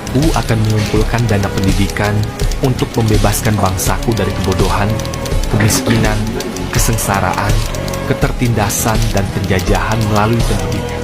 Aku akan mengumpulkan dana pendidikan untuk membebaskan bangsaku dari kebodohan, kemiskinan, kesengsaraan, ketertindasan, dan penjajahan melalui pendidikan.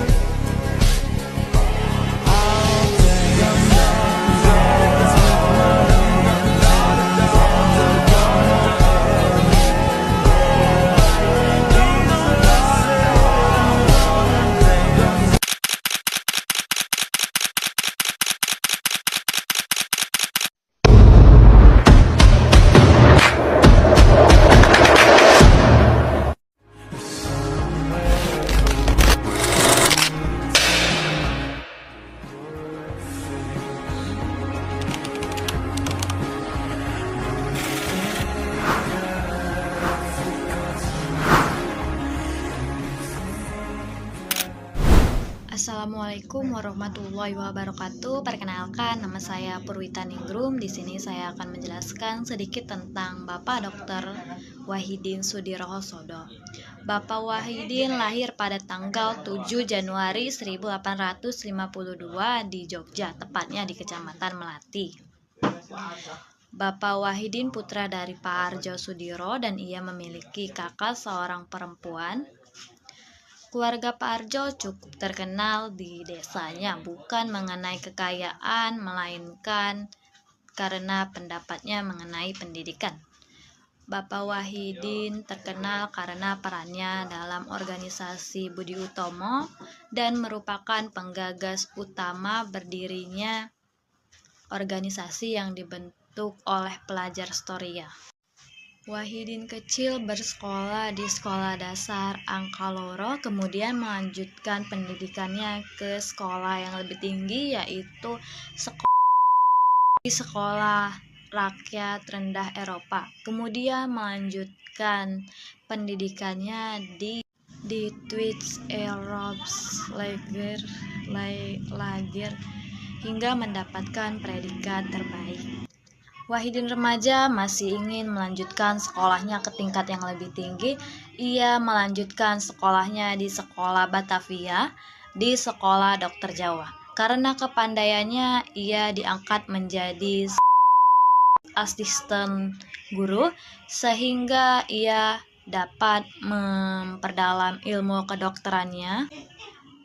Assalamualaikum warahmatullahi wabarakatuh. Perkenalkan, nama saya Purwita Ningrum. Di sini saya akan menjelaskan sedikit tentang Bapak Dr. Wahidin Sudirohosodo. Bapak Wahidin lahir pada tanggal 7 Januari 1852 di Jogja, tepatnya di Kecamatan Melati. Bapak Wahidin putra dari Pak Arjo Sudiro dan ia memiliki kakak seorang perempuan. Keluarga Pak Arjo cukup terkenal di desanya, bukan mengenai kekayaan, melainkan karena pendapatnya mengenai pendidikan. Bapak Wahidin terkenal karena perannya dalam organisasi Budi Utomo dan merupakan penggagas utama berdirinya organisasi yang dibentuk oleh pelajar Storia. Wahidin kecil bersekolah di Sekolah Dasar Angkaloro, kemudian melanjutkan pendidikannya ke sekolah yang lebih tinggi, yaitu Sekolah Rakyat Rendah Eropa. Kemudian melanjutkan pendidikannya di Tweeds Europe's Lager hingga mendapatkan predikat terbaik. Wahidin remaja masih ingin melanjutkan sekolahnya ke tingkat yang lebih tinggi. Ia melanjutkan sekolahnya di Sekolah Batavia, di Sekolah Dokter Jawa. Karena kepandaiannya, ia diangkat menjadi asisten guru, sehingga ia dapat memperdalam ilmu kedokterannya.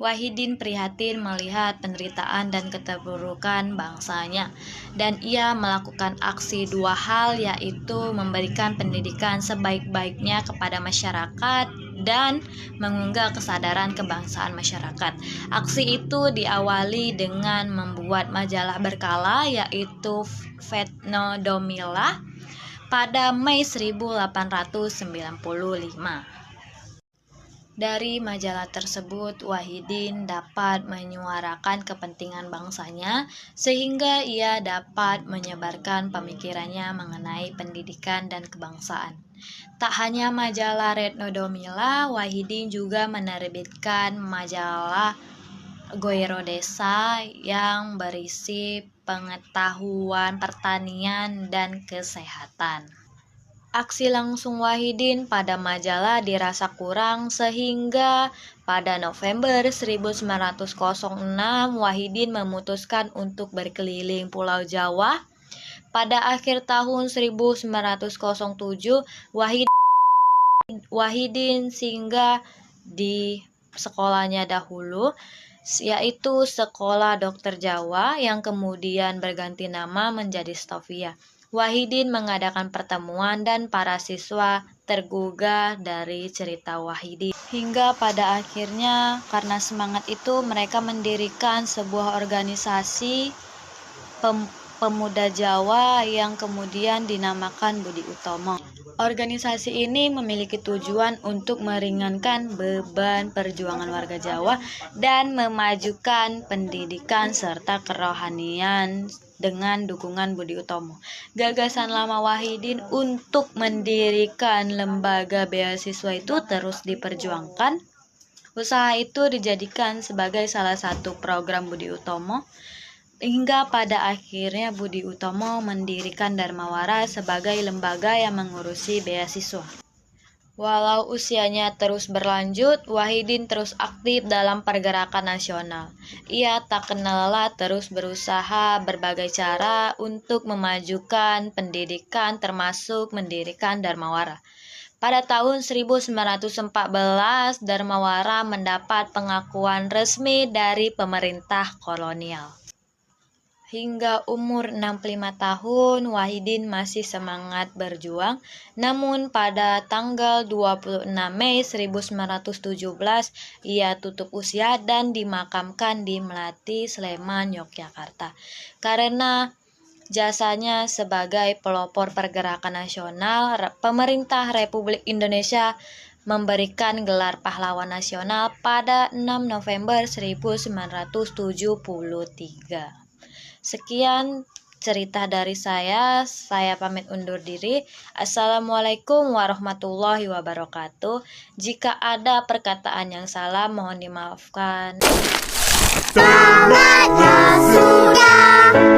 Wahidin prihatin melihat penderitaan dan keterpurukan bangsanya, dan ia melakukan aksi dua hal, yaitu memberikan pendidikan sebaik-baiknya kepada masyarakat dan mengunggah kesadaran kebangsaan masyarakat. Aksi itu diawali dengan membuat majalah berkala, yaitu Fetno Domila, pada Mei 1895. Dari majalah tersebut, Wahidin dapat menyuarakan kepentingan bangsanya, sehingga ia dapat menyebarkan pemikirannya mengenai pendidikan dan kebangsaan. Tak hanya majalah Retno Domila, Wahidin juga menerbitkan majalah Goiro Desa yang berisi pengetahuan pertanian dan kesehatan. Aksi langsung Wahidin pada majalah dirasa kurang, sehingga pada November 1906 Wahidin memutuskan untuk berkeliling Pulau Jawa. Pada akhir tahun 1907 Wahidin singgah di sekolahnya dahulu, yaitu Sekolah Dokter Jawa, yang kemudian berganti nama menjadi Stovia. Wahidin mengadakan pertemuan dan para siswa tergugah dari cerita Wahidin. Hingga pada akhirnya, karena semangat itu, mereka mendirikan sebuah organisasi pemuda Jawa yang kemudian dinamakan Budi Utomo. Organisasi ini memiliki tujuan untuk meringankan beban perjuangan warga Jawa dan memajukan pendidikan serta kerohanian dengan dukungan Budi Utomo. Gagasan lama Wahidin untuk mendirikan lembaga beasiswa itu terus diperjuangkan. Usaha itu dijadikan sebagai salah satu program Budi Utomo, hingga pada akhirnya Budi Utomo mendirikan Dharmawara sebagai lembaga yang mengurusi beasiswa. Walau usianya terus berlanjut, Wahidin terus aktif dalam pergerakan nasional. Ia tak kenal lelah terus berusaha berbagai cara untuk memajukan pendidikan termasuk mendirikan Dharmawara. Pada tahun 1914, Dharmawara mendapat pengakuan resmi dari pemerintah kolonial. Hingga umur 65 tahun, Wahidin masih semangat berjuang. Namun pada tanggal 26 Mei 1917, ia tutup usia dan dimakamkan di Melati, Sleman, Yogyakarta. Karena jasanya sebagai pelopor pergerakan nasional, pemerintah Republik Indonesia memberikan gelar pahlawan nasional pada 6 November 1973. Sekian cerita dari saya pamit undur diri. Assalamualaikum warahmatullahi wabarakatuh. Jika ada perkataan yang salah mohon dimaafkan. Tamatnya sudah.